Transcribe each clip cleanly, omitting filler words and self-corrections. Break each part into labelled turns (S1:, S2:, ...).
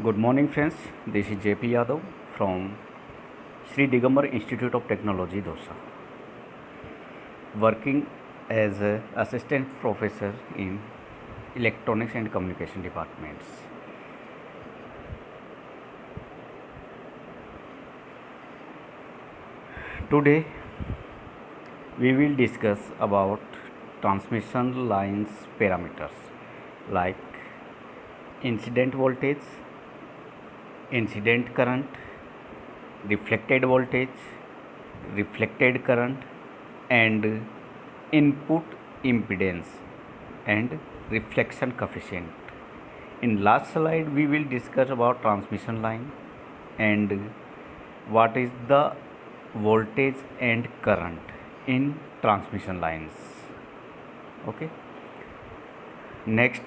S1: Good morning, friends. This is JP Yadav from Sri Digambar Institute of Technology, Dosa, working as an assistant professor in electronics and communication departments. Today, we will discuss about transmission lines parameters like incident voltage, incident current, reflected voltage, reflected current, and input impedance and reflection coefficient. In last slide we will discuss about transmission line and what is the voltage and current in transmission lines. Okay, next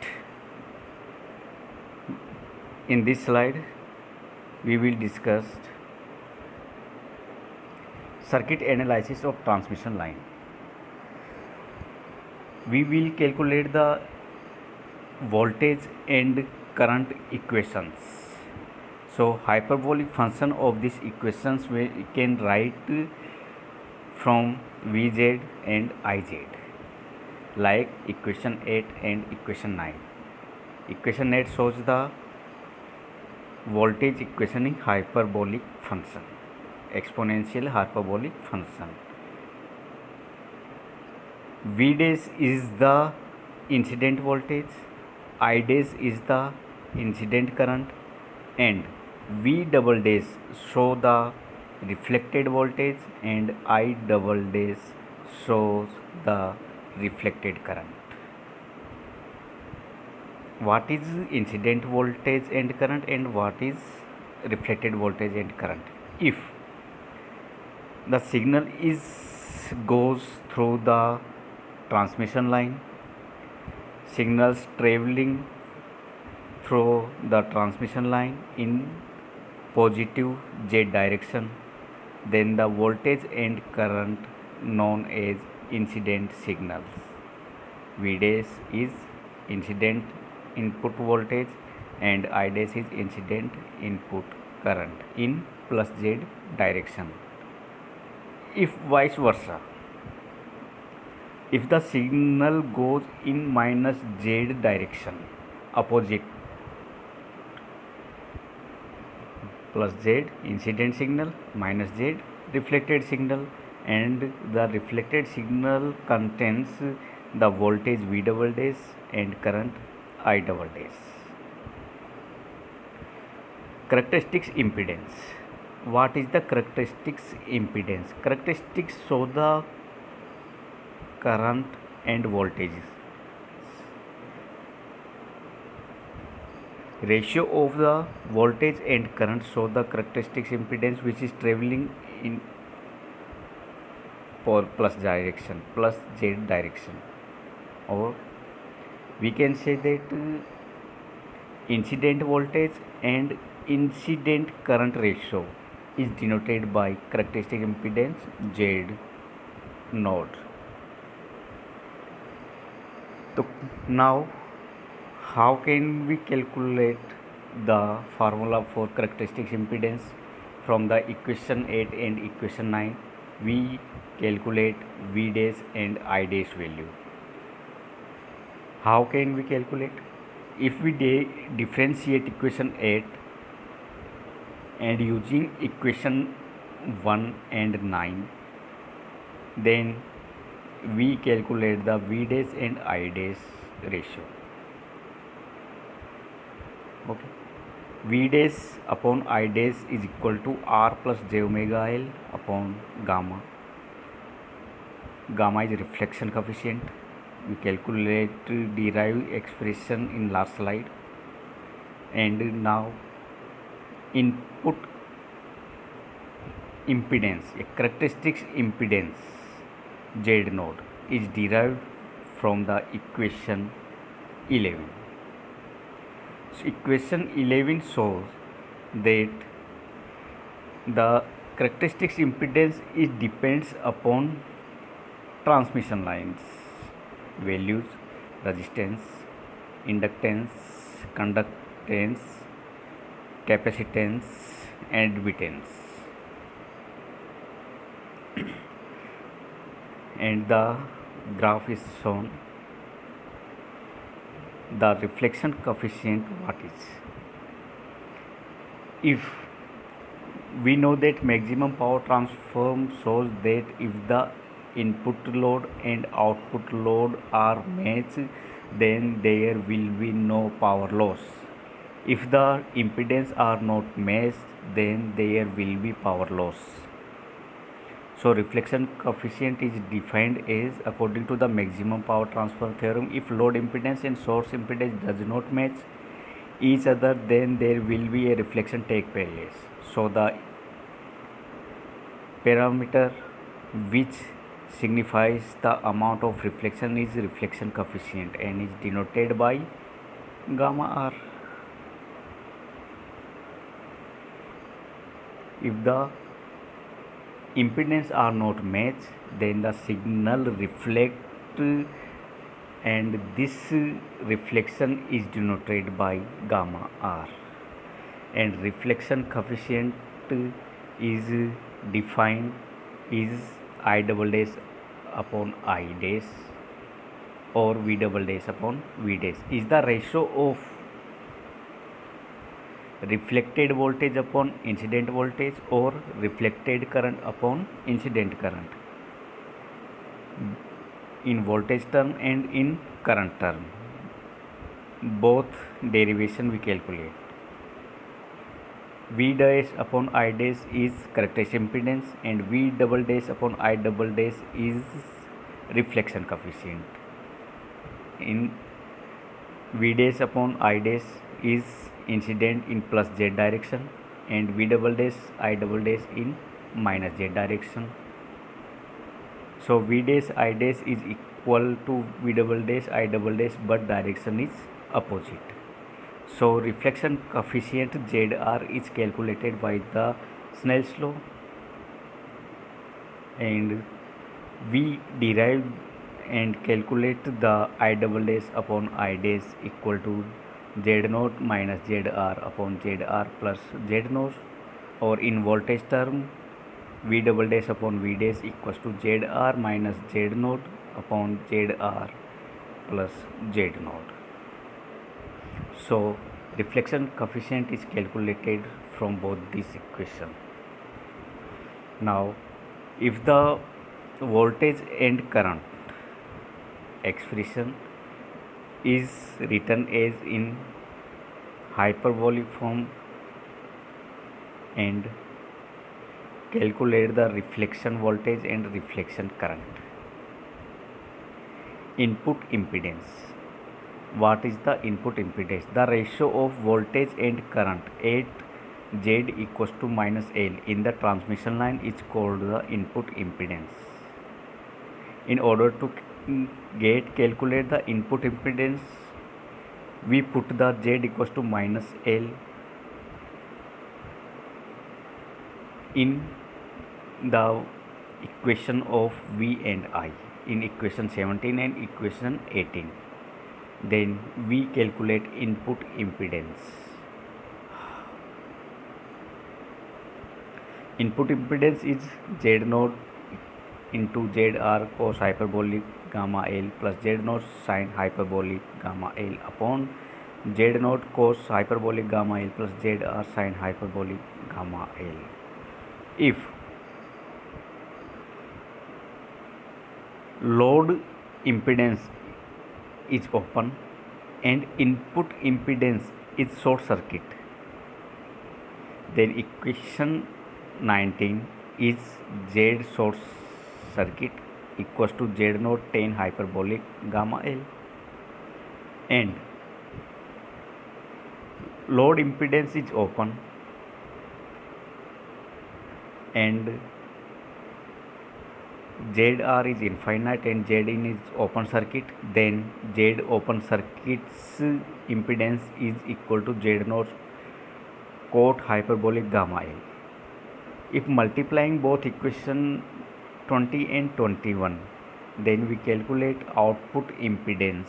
S1: in this slide we will discuss circuit analysis of transmission line. We will calculate the voltage and current equations. So hyperbolic function of these equations we can write from Vz and Iz, like equation 8 and equation 9. Equation 8 shows the voltage equation in hyperbolic function, exponential hyperbolic function. V dash is the incident voltage, I dash is the incident current, and V double dash show the reflected voltage and I double dash shows the reflected current. What is incident voltage and current and what is reflected voltage and current? If the signal goes through the transmission line, signals traveling through the transmission line in positive z direction, then the voltage and current known as incident signals. V dash is incident input voltage and I dash is incident input current in plus z direction. If vice versa, if the signal goes in minus z direction, opposite, plus z incident signal, minus z reflected signal, and the reflected signal contains the voltage V double dash and current I double dash. Characteristics impedance. What is the characteristics impedance? Characteristics show the current and voltages. Ratio of the voltage and current show the characteristics impedance which is traveling in plus direction, plus z direction, or we can say that incident voltage and incident current ratio is denoted by characteristic impedance Z node. So now how can we calculate the formula for characteristic impedance? From the equation 8 and equation 9 we calculate V dash and I dash value. How can we calculate? If we differentiate equation 8 and using equation 1 and 9, then we calculate the V dash and I dash ratio. Okay, V dash upon I dash is equal to R plus j omega L upon gamma. Gamma is reflection coefficient. We derive expression in last slide. And now input impedance, a characteristics impedance Z node is derived from the equation 11. So equation 11 shows that the characteristics impedance depends upon transmission lines values, resistance, inductance, conductance, capacitance and admittance, and the graph is shown. The reflection coefficient, what is? If we know that maximum power transfer shows that if the input load and output load are matched, then there will be no power loss. If the impedance are not matched, then there will be power loss. So reflection coefficient is defined as, according to the maximum power transfer theorem, if load impedance and source impedance does not match each other, then there will be a reflection take place. So the parameter which signifies the amount of reflection is reflection coefficient and is denoted by gamma r. If the impedance are not matched, then the signal reflect, and this reflection is denoted by gamma r, and reflection coefficient is defined is I double dash upon I dash or V double dash upon V dash, is the ratio of reflected voltage upon incident voltage or reflected current upon incident current in voltage term and in current term. Both derivation we calculate. V dash upon I dash is characteristic impedance and V double dash upon I double dash is reflection coefficient. In V dash upon I dash is incident in plus z direction and V double dash I double dash in minus z direction. So V dash I dash is equal to V double dash I double dash, but direction is opposite. So reflection coefficient ZR is calculated by the Snell's law, and we derive and calculate the I double dash upon I dash equal to Z naught minus ZR upon ZR plus Z naught, or in voltage term V double dash upon V dash equals to ZR minus Z naught upon ZR plus Z naught. So reflection coefficient is calculated from both these equations. Now if the voltage and current expression is written as in hyperbolic form and calculate the reflection voltage and reflection current. Input impedance. What is the input impedance? The ratio of voltage and current at Z equals to minus L in the transmission line is called the input impedance. In order to calculate the input impedance, we put the Z equals to minus L in the equation of V and I in equation 17 and equation 18. Then we calculate input impedance. Input impedance is Z naught into ZR cos hyperbolic gamma L plus Z naught sin hyperbolic gamma L upon Z naught cos hyperbolic gamma L plus ZR sin hyperbolic gamma L. If load impedance is open and input impedance is short circuit, then equation 19 is Z short circuit equals to Z naught tan hyperbolic gamma L, and load impedance is open and ZR is infinite and Zin is open circuit, then Z open circuit's impedance is equal to Z naught cot hyperbolic gamma L. If multiplying both equation 20 and 21, then we calculate output impedance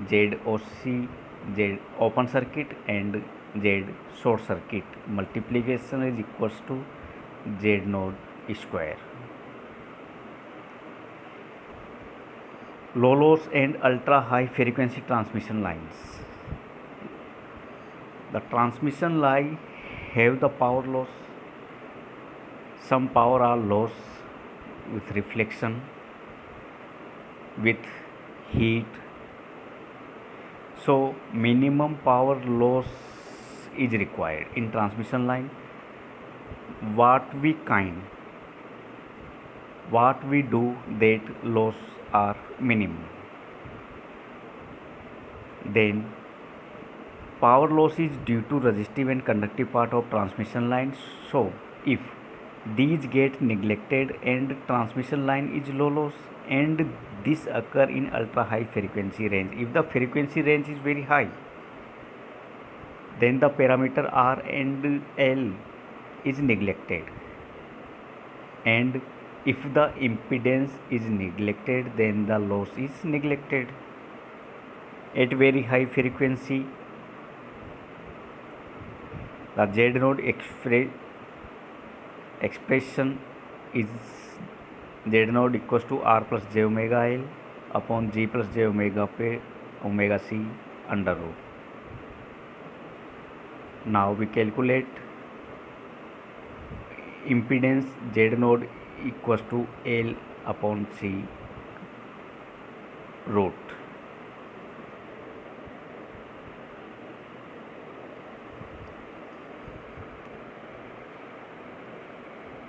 S1: ZOC, Z open circuit, and Z short circuit multiplication is equals to Z node square. Low loss and ultra high frequency transmission lines. The transmission line have the power loss. Some power are loss with reflection, with heat. So minimum power loss is required in transmission line. What we do that loss are minimum. Then power loss is due to resistive and conductive part of transmission line. So if these get neglected and transmission line is low loss, and this occur in ultra high frequency range. If the frequency range is very high, then the parameter R and L is neglected, and if the impedance is neglected, then the loss is neglected. At very high frequency, the Z node expression is Z node equals to R plus J omega L upon G plus J omega पे omega C under root. Now we calculate impedance Z node equals to L upon C root.